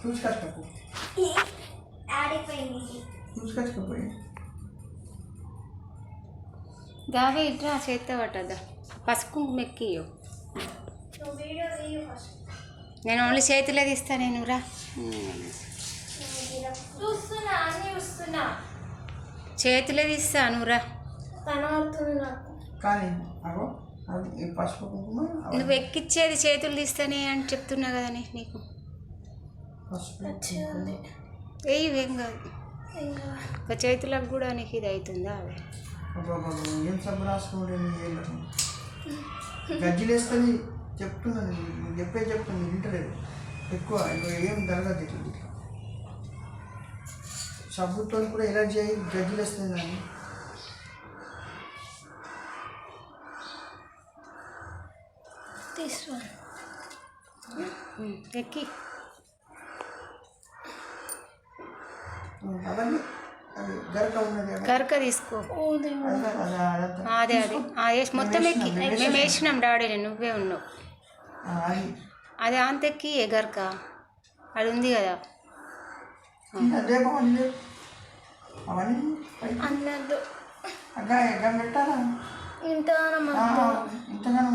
చూసుకొచ్చుకోకు చూసుకొచ్చుకోపోయి గావే ఇట్రా చేత్తో పట్టద్దా పసుపు మెక్కియో నేను ఓన్లీ చేతిలో తీస్తా నేను రా చేతిలో తీస్తా నువ్వురా కానీ అగో అది పసుపు కుంకుమ నువ్వు ఎక్కిచ్చేది చేతులు తీస్తానే అని చెప్తున్నా కదా నీకు పసుపు ఏం కాదు ఒక చేతులకు కూడా నీకు ఇది అవుతుందా అవి ఏం సబ్బు రాసుకుంటే గజ్జిలు వేస్తుంది చెప్తున్నాను నేను చెప్తాను వింటలేదు ఎక్కువ ఏం జరగదు ఇట్లా సబ్బుతో కూడా ఎలర్జీ అయ్యి గజ్జిలు వేస్తుంది కానీ తీసుకో ఎక్కి అవన్నీ అది గరక ఉన్నది గరక తీసుకో అదే వేసి మొత్తం ఎక్కి మేము వేసినాం డాడీని నువ్వే ఉన్నావు అది అంత ఎక్కి గరక అది ఉంది కదా అన్నద్దు పెట్టాలా ఇంతగానం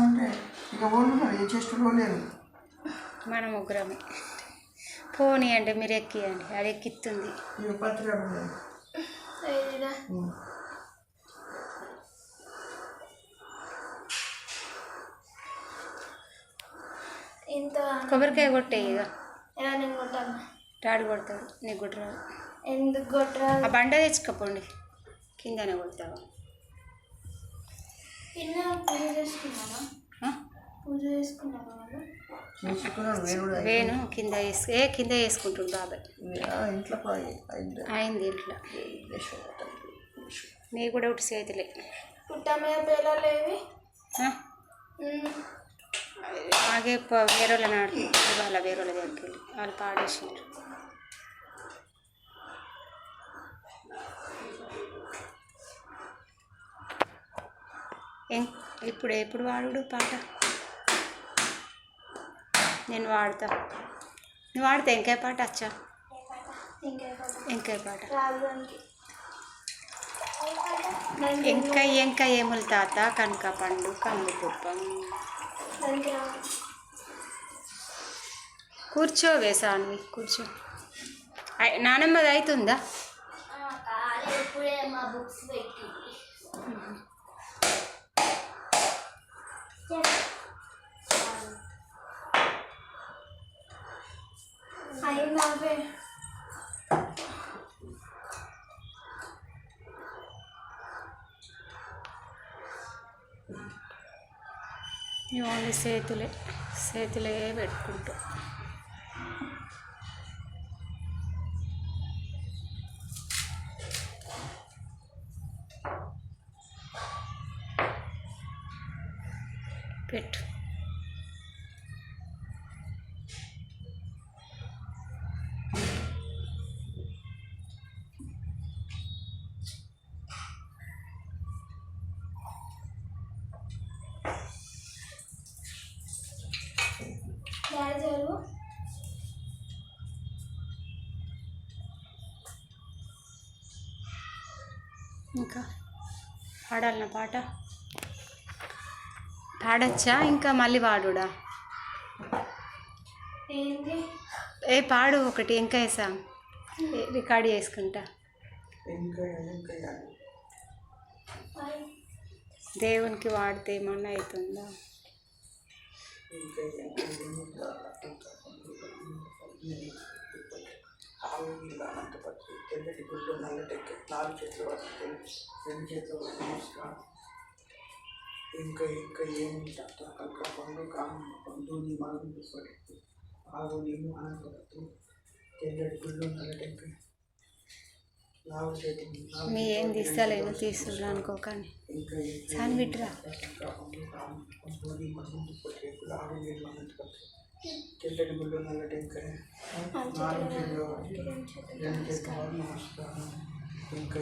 అంటే ఇక ఓళ్ళు ఏ చేష్టలో లేదు మన ముగ్గురమే పోనీ అంటే మీరు ఎక్కియండి అది ఎక్కిస్తుంది కొబ్బరికాయ కొట్టే ఇక డాడీ కొడతాడు నీకు కొట్టరాదు ఎందుకు కొట్టరాదు ఆ బండ తెచ్చుకోపోండి కిందనే కొడతావా వేణు కింద కింద వేసుకుంటుంది బాబాయ్ అయింది ఇంట్లో నీ కూడా ఒకటి చేతులే ఆగే వేరే వాళ్ళ నాడు వాళ్ళ వేరే వాళ్ళ దగ్గరికి వెళ్ళి వాళ్ళు పాడేసిండ్రు ఎప్పుడు వాడు పాట నేను వాడతా నువ్వు వాడితే ఇంకాయ పాట వచ్చా ఇంకాయ పాట ఇంకా ఏములు తాత కనక పండు కందు కుప్పం కూర్చోవే సాన్వి కూర్చో నానమ్మది అవుతుందా ఓన్లీ చేతులే పెట్టుకుంటా పెట్టు ఇంకా పాడాలన్న పాట పాడచ్చా ఇంకా మళ్ళీ పాడుడా పాడు ఒకటి ఇంకా వేసా రికార్డ్ చేసుకుంటా దేవునికి వాడితే ఏమన్నా అవుతుందా తెల్లటి గుడ్లు నల్లటెక్కి 4 చేతులు పట్టుకొని 2 చేతులు నమస్కారం ఇంకా ఏముంటాట కనుక పండు పండుని మనం పడుతూ ఆవు నీళ్ళు ఆనపడుతూ తెల్లటి గుడ్లు నల్లటెక్కి 4 చేతులు మీ ఏం తీస్తలేను తీసుకురా అనుకోకండి సాని బిట్రా తెల్లటి గుడ్లు నల్లటెక్కాయ 4 చేతులు 2 చేతులు నమస్కారం ఇంకా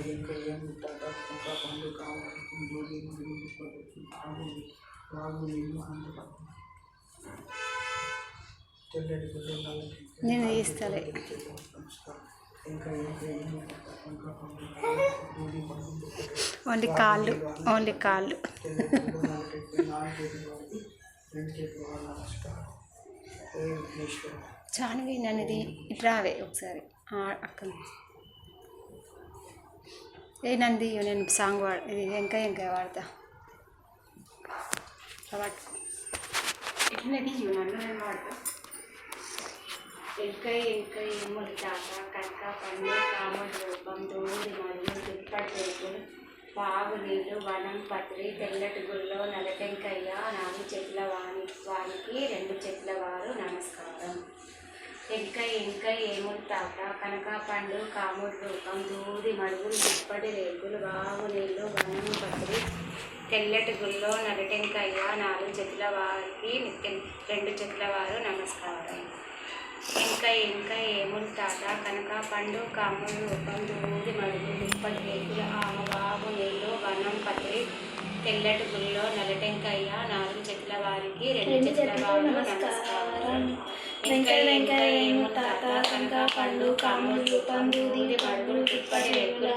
ఏముంటాట ఇంకా పండు కావాలి దూది నీళ్ళు పడుతూ ఆవు నీళ్ళు ఆనపడుతూ తెల్లటి గుళ్ళు నల్లటి నేను తీస్తాలే. ఇంకా ఓన్లీ కాళ్ళు, ఓన్లీ కాళ్ళు. తెల్లటి గుళ్ళు నల్లటి నాలుగు చేతులు వారికి 2 చేతుల వారు నమస్కారం. ఏ విఘ్నేశ్వర చానవి నన్నది ఇటు రావే ఒకసారి అక్క. ఏ నంది నేను సాంగ్ ఇది ఇంకా వాడతా వాడుకో ఇట్లనే నన్ను నేను వాడతా. ఇంకా ఏములు తాత కనక పండు కాముడు రూపం దూరి మరియు దుప్పటి రేకులు బాగు నీళ్ళు వనం పత్రి తెల్లటి గుళ్ళో నలటెంకయ్య 4 చెట్ల వానికి 2 చెట్ల వారు నమస్కారం. ఇంకా ఏములు తాత కనక పండు కాముడు రూపం దూది మడుగులు దుప్పటి రేకులు బాగు నీళ్ళు వనం పత్రి తెల్లటి గుళ్ళో నలటెంకయ్య 4 చెట్ల వారికి 2 చెట్ల వారు నమస్కారం. ఇంకా ఏములు తాత కనక పండు కాముడు రూపం దూది మడుగు దుప్పటి రేకులు ఆమె బాబు నీళ్ళు వనం పత్రి తెల్లటి గుళ్ళో నలటెంకయ్య 4 చెట్ల వారికి 2 చెట్ల వారు నమస్కారం. ఇంకా ఏములు తాత కనక పండు కాముడు రూపం దూది మడుగు దుప్పటి రేకులు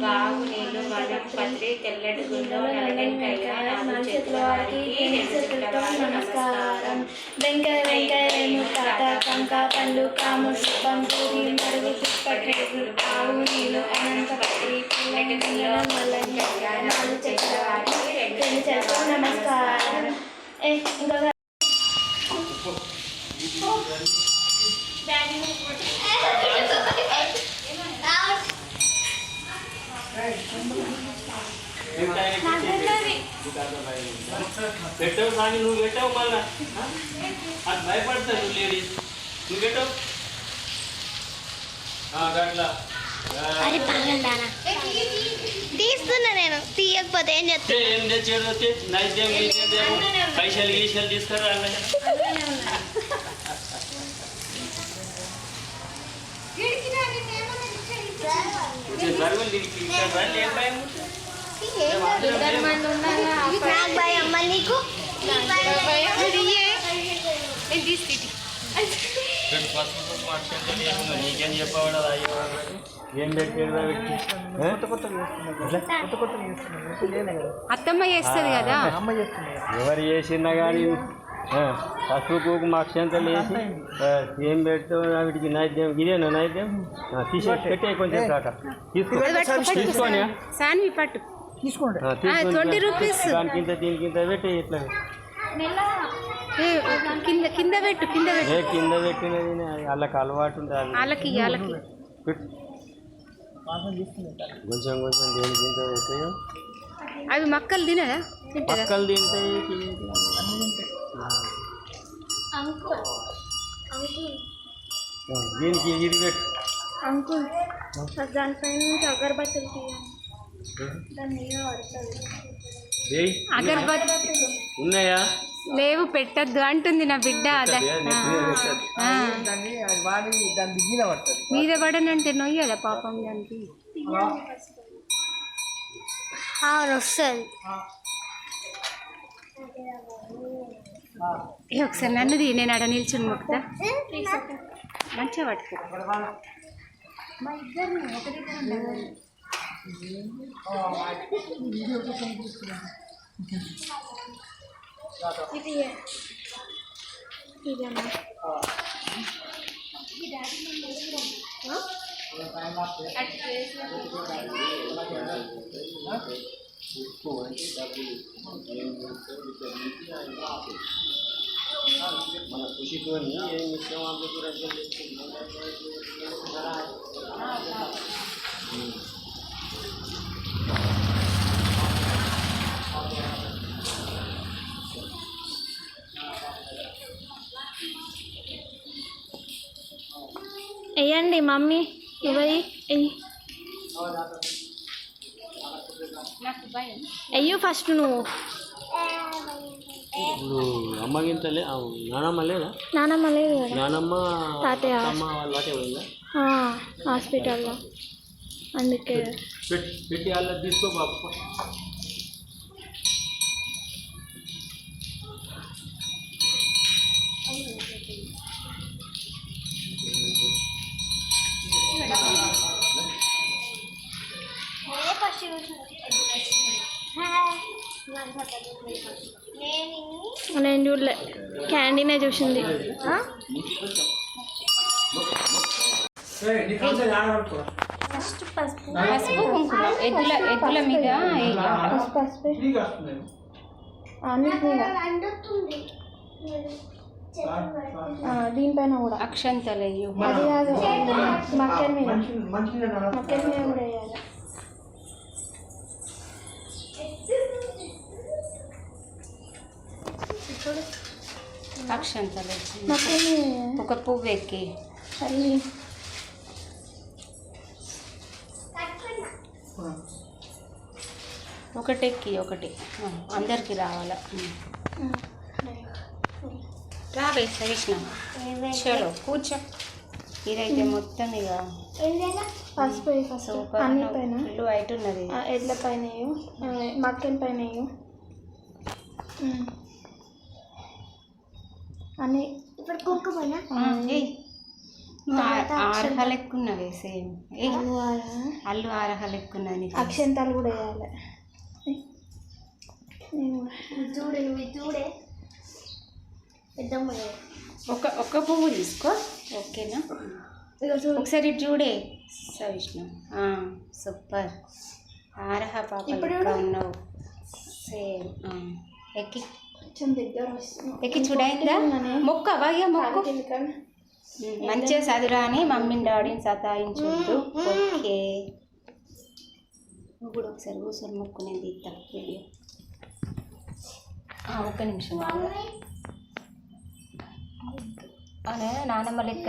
బాగు నీళ్ళు వనం పత్రి తెల్లటి గుళ్ళో నలటెంకయ్య 4 చెట్ల వారికి 2 చెట్ల వారు నమస్కారం. వెంకయ్య తాత కంక పండు కాముడు రూపం దూది మడుగు దుప్పటి రేకులు బాగు నీళ్ళు అనంత పత్రి తెల్లటి గుళ్ళో నలటెంకయ్య 4 చెట్ల వారికి 2 చెట్ల నమస్కారం. ఇంకా పెట్టావు కానీ నువ్వు పెట్టావు మళ్ళా అది భయపడతావు లేడీస్ నువ్వు పెట్టావు అట్లా తీస్తున్నా నేను తీయకపోతే ఏం చెప్తా ఏం తెచ్చేది నైద్యం పైసలు గీసలు తీసుకురా నాకు భయం అమ్మ నీకు నీకేం చెప్పవాడు ఏం పెట్టేదా పెట్టి అత్తమ్మ చేస్తుంది కదా. ఎవరు చేసినా కానీ పసుపు కుంకుమ అక్షంతలు వేసి ఏం పెడతావు వీటికి నైద్యం ఇదేనా నైద్యం తీసేసి పెట్టే కొంచెం కాక తీసుకొని సాన్వి పట్టు తీసుకోండి. 20 రూపీస్ దానికింత దీనికింత పెట్టి ఇట్లా కింద పెట్టు కింద పెట్టినది వాళ్ళకి అలవాటు ఉంటుంది వాళ్ళకి కొంచెం దేనికింత పెట్టాయో అవి మక్కలు తినదా మక్కలు తింటాయి దీనికి ఇది పెట్టు అంకుల్ దానిపైన అగరబత్తులు తీయండి. అగరబత్తులు ఉన్నాయా లేవు పెట్టద్దు అంటుంది నా బిడ్డ. దాన్ని వాడి దాని దిగిన పడుతుంది. మీద పడనంటే నొయ్యాల పాపం దానికి వస్తుంది. ఒకసారి నన్నుది నేను ఆడ నిల్చుని మొక్కుతా మంచిగా పట్టుకో. మా ఇద్దరిని ఒక దగ్గర మన ఖుషితో ఏం విషయం వేయండి మమ్మీ ఇవ్వయి అయ్యో ఫస్ట్ నువ్వు ఇప్పుడు అమ్మగింతలే నానమ్మ లేదా నానమ్మ లేదు కదా నానమ్మ తాతయ్య అమ్మ వాళ్ళకే పోయిందా హాస్పిటల్లో అందుకే పెట్టి వాళ్ళ తీసుకో బాబు నేను చూడలే, క్యాండీనే చూసింది. ఫస్ట్ పసుపు కుంకుమ ఎద్దుల మీద దీనిపైన కూడా అక్షంతలు అది కాదు, మక్కన్ మీద కూడా వేయాలి. అక్షంతలు ఒక పువ్వు ఎక్కి తల్లి ఒకటి ఎక్కి ఒకటి అందరికి రావాల. రావే సవిష్ణ చలో కూర్చో. ఇదైతే మొత్తం ఇక పసుపు సూపర్ ఫుల్ వైట్ ఉన్నది. ఎడ్ల పైన మక్కన్ పైన అన్నీ ఇప్పుడు కుంకుమ ఆరహ లెక్కున్నది. సేమ్ అల్లు ఆరహ లెక్కున్నది. అక్షంతాలు కూడా వేయాలి. చూడే పెద్దమ్మ ఒక్క పువ్వు తీసుకో. ఓకేనా? ఒకసారి చూడే సవిష్ణు. సూపర్ ఆరహ పాప ఉన్నావు. సేమ్ ఎక్కి కొంచెం దగ్గర వస్తుంది. ఎక్కి చూడైందా? మొక్క బాగా మొక్కు. మంచిగా చదువురా అని మమ్మీని డాడీని సతాయించు. ఓకే నువ్వు కూడా ఒకసారి కూర్చొని మొక్కునేది ఇస్తా వీడియో. ఒక్క నిమిషం అనే నానమ్మ లెక్క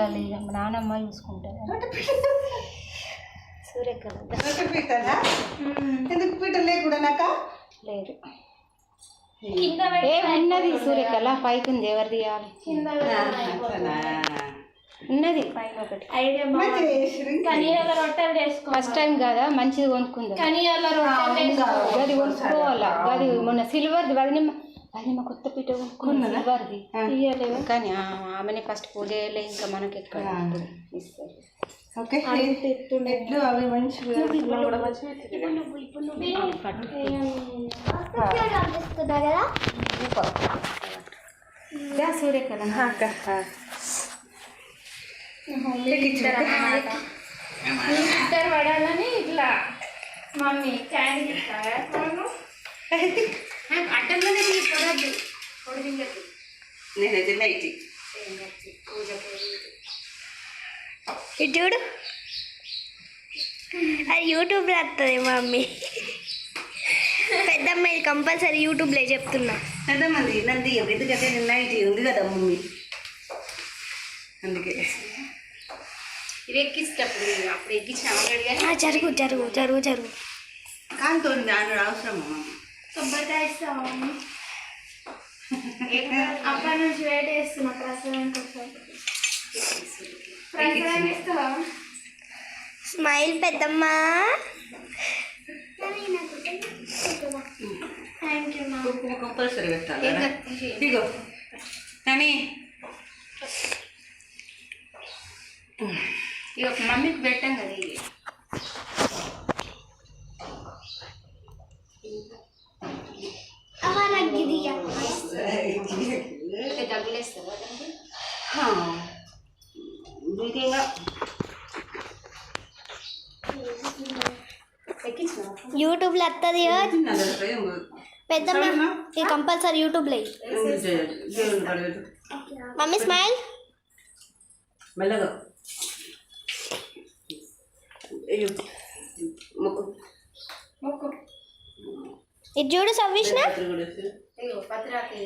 నానమ్మ చూసుకుంటారు. సూర్యకళ లేదు ఉన్నది. సూర్యకళ పైకి ఉంది, ఎవరు తీయాలి? ఉన్నది పైన ఒకటి. ఫస్ట్ టైం కదా, మంచిది కొనుక్కుందాం. గది కొనుక్కోవాలా? గది మొన్న సిల్వర్ది వదినమ్మ కొత్త పీట కొనుక్కున్నది సిల్వర్ది. కానీ ఆమెనే ఫస్ట్ పూజ చేయలే, ఇంకా మనకి ఎక్కడ ఇస్తారు. అవి మంచిగా సూర్యకళ ఇద్దరు పడాలని ఇట్లా మమ్మీ క్యాండీ అడ్డంలోనే పడద్దు. నేనైతే నైట్ ఇటు చూడు, అది యూట్యూబ్లో వస్తుంది మమ్మీ. పెద్దమ్మ ఇది కంపల్సరీ యూట్యూబ్లో చెప్తున్నా. పెద్దమంది నంది ఎందుకంటే నైట్ ఉంది కదా మమ్మీ, అందుకే ఇది ఎక్కించేటప్పుడు అప్పుడు ఎక్కించిన ఆల్రెడీ. కానీ జరుగు జరుగు జరుగు జరుగు కాలుతో దాని అవసరం. కొబ్బరికాయ ఇస్తావా మమ్మీ? అప్పటి నుంచి వెయిట్ చేస్తున్నా ప్రసాదానికి వస్తాను. ప్రసాదానికి ఇస్తావా? స్మైల్ పెద్దమ్మ. థ్యాంక్ యూ మా. కంపల్సరీ పెట్టాలి. ఇగో కానీ ఇక మమ్మీకి పెట్టాం కదా. ఇది తగిలేస్తావా? యూట్యూబ్లో వస్తుంది పెద్దమ్మ, ఇది కంపల్సరీ యూట్యూబ్లో. మమ్మీ స్మైల్ మెల్లగా ఇది చూడు సవిష్ణ, పత్రాకి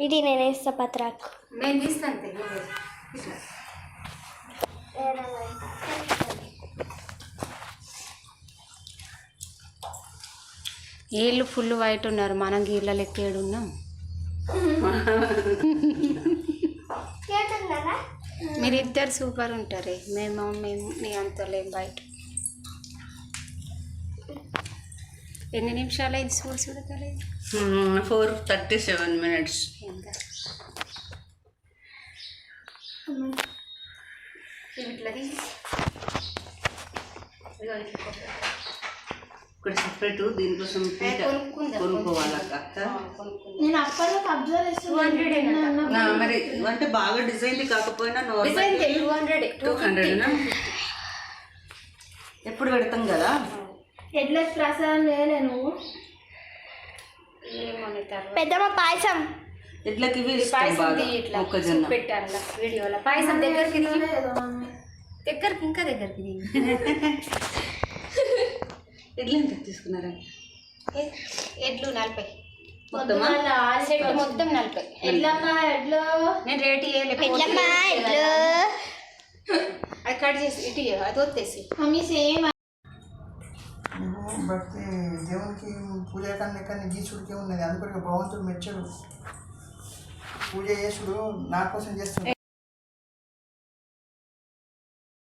ఇది నేను వేస్తా పత్రాకు. నేను తీస్తాను. ఏళ్ళు ఫుల్ వైట్ ఉన్నారు, మనం గీళ్ళ లెక్క ఏడున్నాం. మీరిద్దరు సూపర్ ఉంటారే. మేము నీ అంత లేం బయట. ఎన్ని నిమిషాలు అయింది? చూడలేదు. 4:37 minutes. ఇట్లది ఇక్కడ సపరేట్ దీనికోసం పీట కొనుక్కోవాలక్క. నేను అప్పటికి అబ్జర్వ్ చేస్తున్నాను. మరి అంటే బాగా డిజైన్ కాకపోయినా 200 ఎప్పుడు పెడతాం కదా. ఎట్లా ప్రసాదం చేయలేను. పెద్దమ్మ పాయసం ఎట్లకి మొక్కజొన్న పెట్టాను వీడియోలో. పాయసం దగ్గరికి ఇంకా దగ్గరికి ఎడ్లు ఎంత తీసుకున్నారా? ఎడ్లు 40 మొత్తమా? సెట్ మొత్తం 40. ఎడ్లు నేను రేటు పెద్దమ్మ ఎడ్లు అది కట్ చేసి ఇటు అది వత్తేసి మమ్మీ సేమ్. నువ్వు భక్తి దేవునికి పూజ కన్నా గీచుడికే ఉన్నది. అందుకొరకు భగవంతుడు మెచ్చడు. పూజ చేసుడు నా కోసం చేస్తున్నాడు.